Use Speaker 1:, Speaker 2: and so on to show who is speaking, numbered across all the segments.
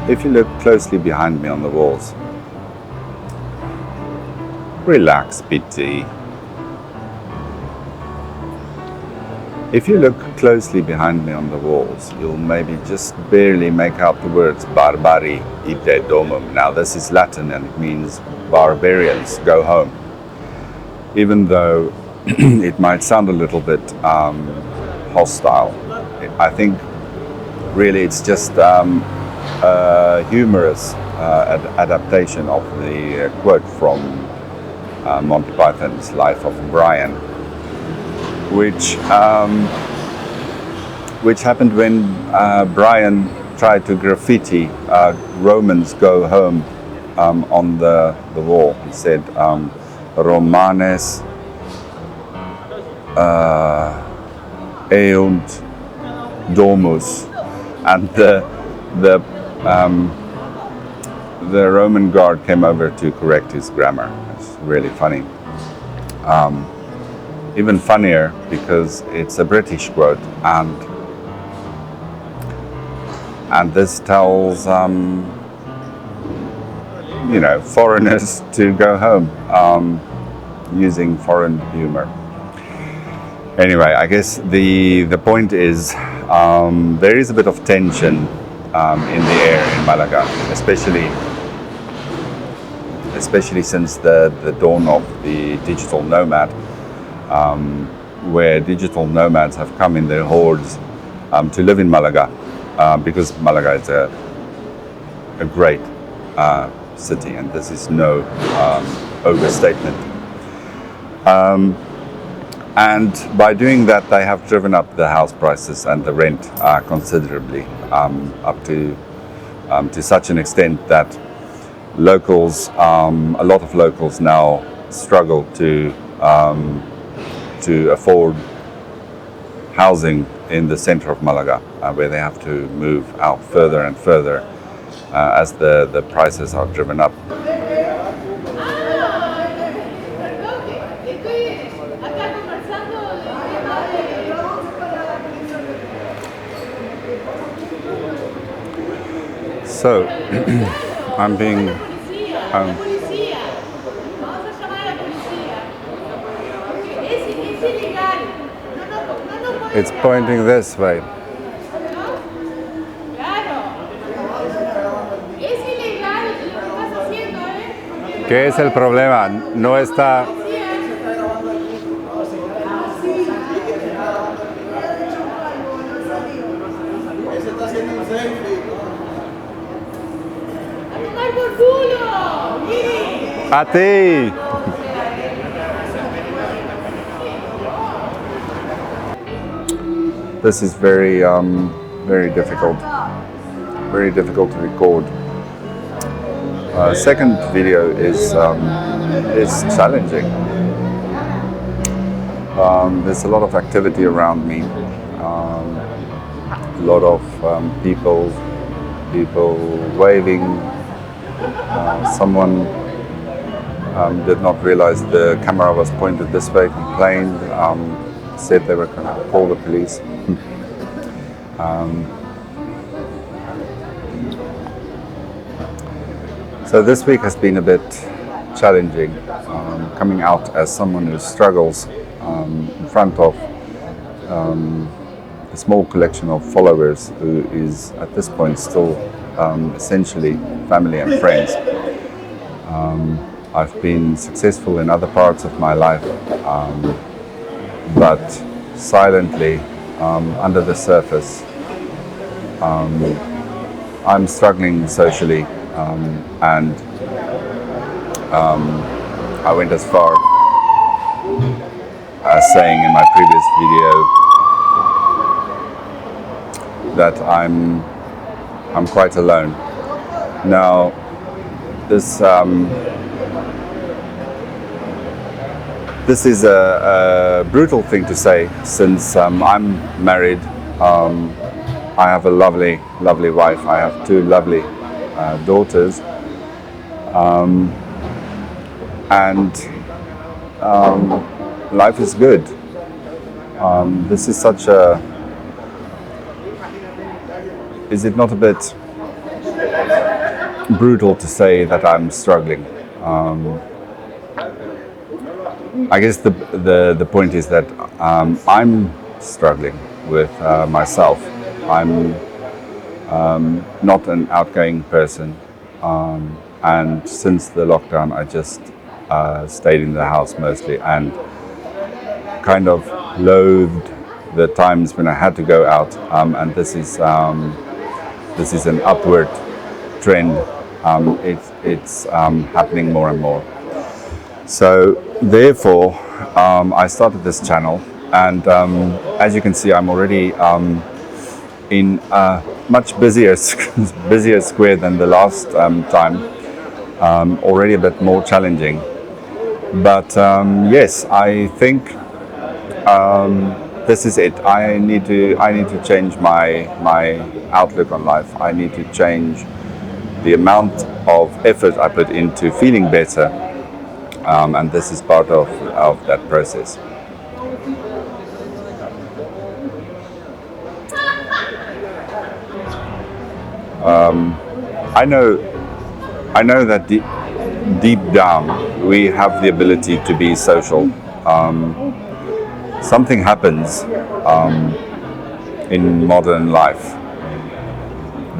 Speaker 1: If you look closely behind me on the walls, relax, BT. If you look closely behind me on the walls, you'll maybe just barely make out the words Barbari ite domum. Now this is Latin and it means barbarians, go home. Even though it might sound a little bit hostile, I think really it's just a humorous adaptation of the quote from Monty Python's Life of Brian, which happened when Brian tried to graffiti Romans go home on the wall. He said Romanes eunt domus, and the Roman guard came over to correct his grammar. It's really funny. Even funnier because it's a British quote, and this tells foreigners to go home using foreign humor. Anyway, I guess the point is there is a bit of tension in the air in Malaga, especially since the dawn of the digital nomad, where digital nomads have come in their hordes to live in Malaga, because Malaga is a great city, and this is no overstatement. And by doing that, they have driven up the house prices and the rent considerably, up to such an extent that locals, a lot of locals now struggle to afford housing in the center of Malaga, where they have to move out further and further as the prices are driven up. So, I'm being it's pointing this way. ¿Qué es el problema? No está. A ti. This is very difficult. Very difficult to record. Second video is challenging. There's a lot of activity around me. A lot of people waving. Someone did not realize the camera was pointed this way, complained, said they were going to call the police. So this week has been a bit challenging, coming out as someone who struggles in front of a small collection of followers who is at this point still essentially family and friends. I've been successful in other parts of my life, but silently, under the surface, I'm struggling socially, and I went as far as saying in my previous video that I'm quite alone. Now, this is a brutal thing to say, since I'm married. I have a lovely wife. I have two lovely daughters, and life is good. This is such a... Is it not a bit brutal to say that I'm struggling. Um, I guess the point is that I'm struggling with myself. I'm not an outgoing person, and since the lockdown, I just stayed in the house mostly and kind of loathed the times when I had to go out. And this is an upward trend. It's happening more and more. So therefore, I started this channel, and as you can see, I'm already in a much busier busier square than the last time. Already a bit more challenging, but yes, I think this is it. I need to change my outlook on life. I need to change the amount of effort I put into feeling better. And this is part of that process. I know that deep down we have the ability to be social. Something happens in modern life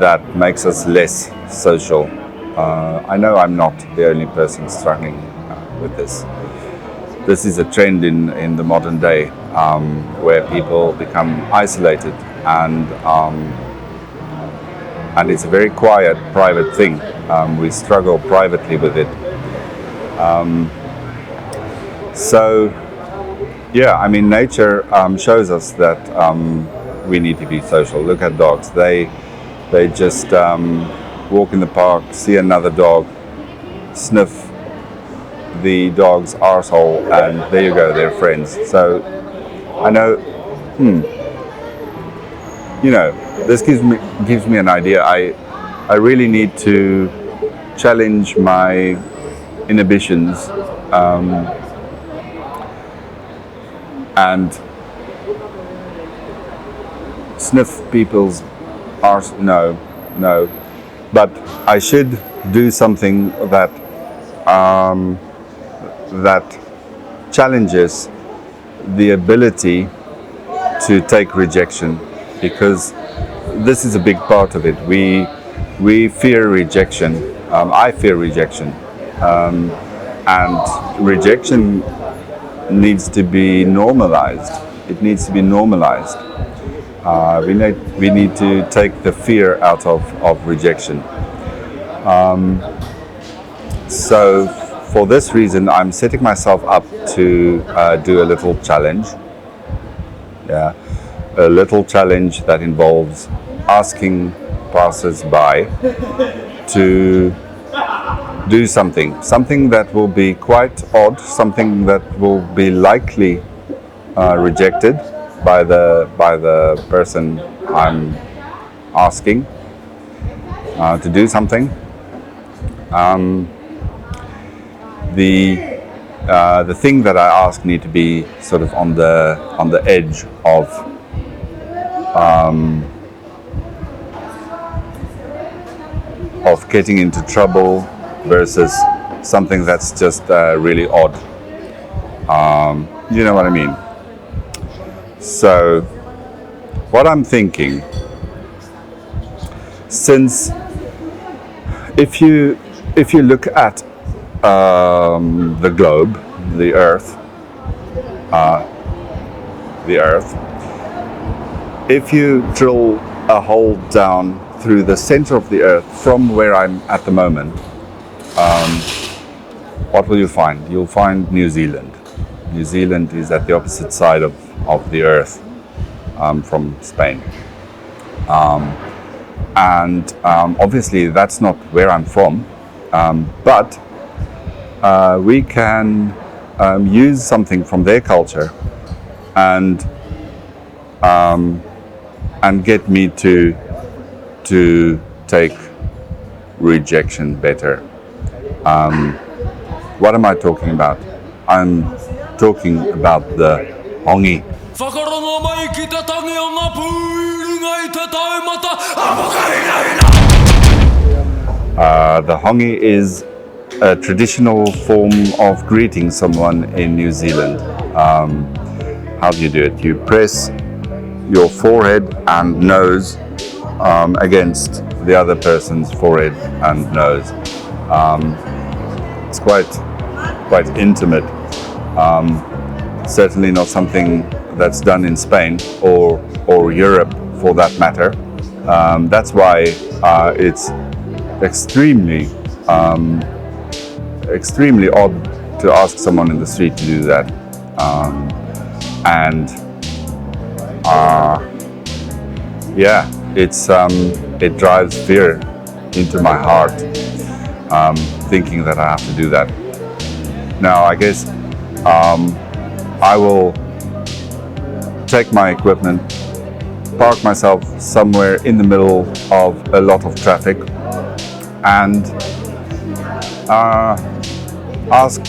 Speaker 1: that makes us less social. I know I'm not the only person struggling with this. This is a trend in the modern day where people become isolated, and it's a very quiet, private thing. We struggle privately with it. So, yeah, I mean, nature shows us that we need to be social. Look at dogs. They just walk in the park, see another dog, sniff the dog's arsehole, and there you go, they're friends. So I know, you know, this gives me an idea. I really need to challenge my inhibitions and sniff people's arse. No, but I should do something that challenges the ability to take rejection, because this is a big part of it. We fear rejection. I fear rejection, and rejection needs to be normalized. It needs to be normalized. We need to take the fear out of rejection. So for this reason, I'm setting myself up to do a little challenge. Yeah, a little challenge that involves asking passers-by to do something that will be quite odd, something that will be likely rejected by the person I'm asking to do something. The thing that I ask need to be sort of on the edge of getting into trouble versus something that's just really odd. You know what I mean? So what I'm thinking, since if you look at the globe, the Earth, if you drill a hole down through the center of the Earth from where I'm at the moment, what will you find? You'll find New Zealand. New Zealand is at the opposite side of the Earth from Spain. And obviously that's not where I'm from, but we can use something from their culture and get me to take rejection better. What am I talking about? I'm talking about the hongi. The hongi is a traditional form of greeting someone in New Zealand. How do you do it? You press your forehead and nose against the other person's forehead and nose. It's quite intimate. Certainly not something that's done in Spain or Europe for that matter. That's why it's extremely odd to ask someone in the street to do that. And yeah, it drives fear into my heart, thinking that I have to do that. Now, I guess I will take my equipment, park myself somewhere in the middle of a lot of traffic, and ask,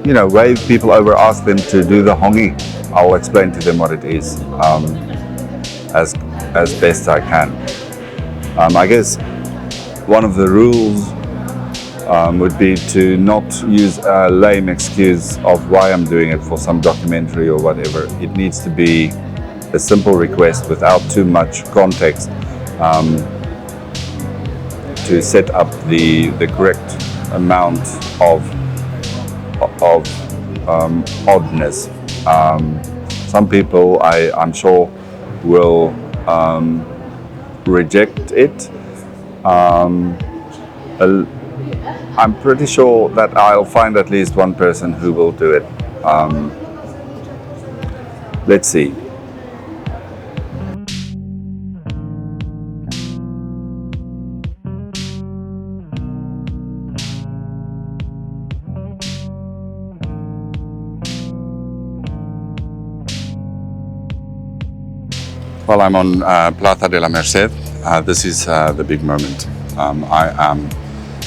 Speaker 1: wave people over, ask them to do the hongi. I'll explain to them what it is as best I can. I guess one of the rules would be to not use a lame excuse of why I'm doing it for some documentary or whatever. It needs to be a simple request without too much context to set up the correct amount of oddness. Some people, I'm sure, will reject it. I'm pretty sure that I'll find at least one person who will do it. Let's see. Well, I'm on Plaza de la Merced. This is the big moment. I am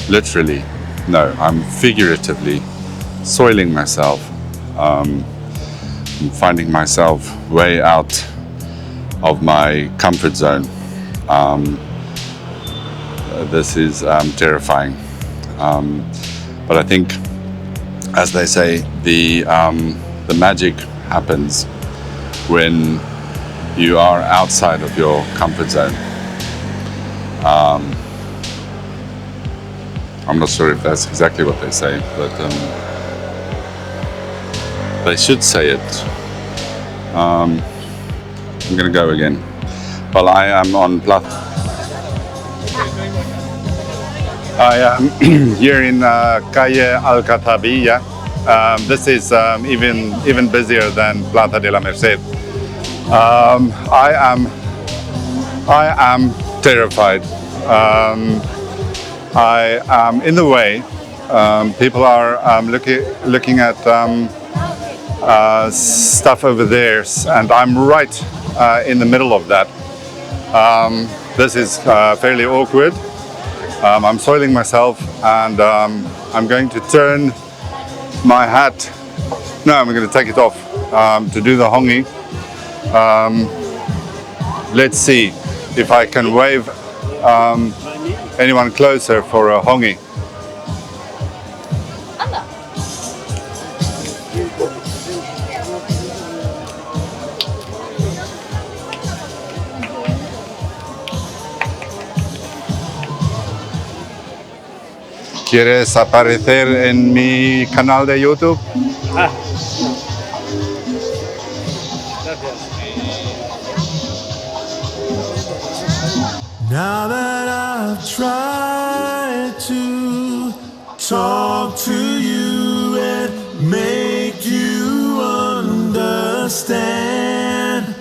Speaker 1: literally, no, I'm figuratively soiling myself. I'm finding myself way out of my comfort zone. This is terrifying. But I think, as they say, the magic happens when you are outside of your comfort zone. I'm not sure if that's exactly what they say, but they should say it. I'm gonna go again. Well, I am on Plaza. I am here in Calle Alcatabilla. This is even busier than Plaza de la Merced. I am terrified. I am in the way. People are looking at stuff over there, and I'm right in the middle of that. This is fairly awkward. I'm soiling myself, and I'm going to turn my hat. No, I'm going to take it off to do the hongi. Let's see if I can wave anyone closer for a hongi. ¿Quieres aparecer en mi canal de YouTube?
Speaker 2: Now that I've tried to talk to you and make you understand,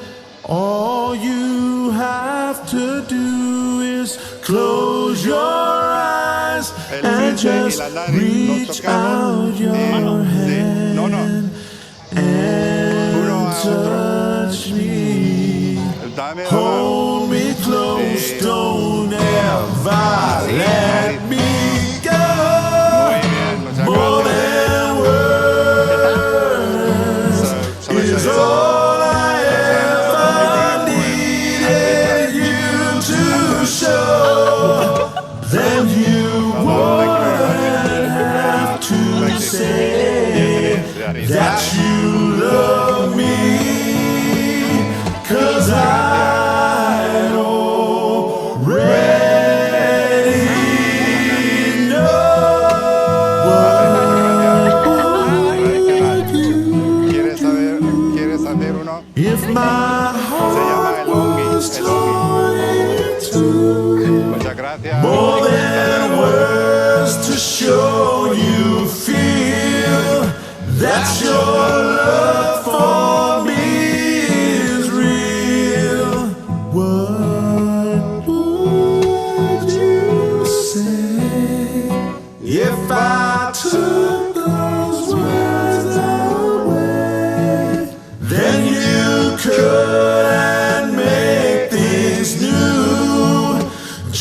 Speaker 2: all you have to do is close your eyes and just reach out your hand and touch me. Hold me close, don't ever let me go. More than words is all I ever needed you to show. Then you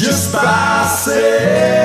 Speaker 2: just by saying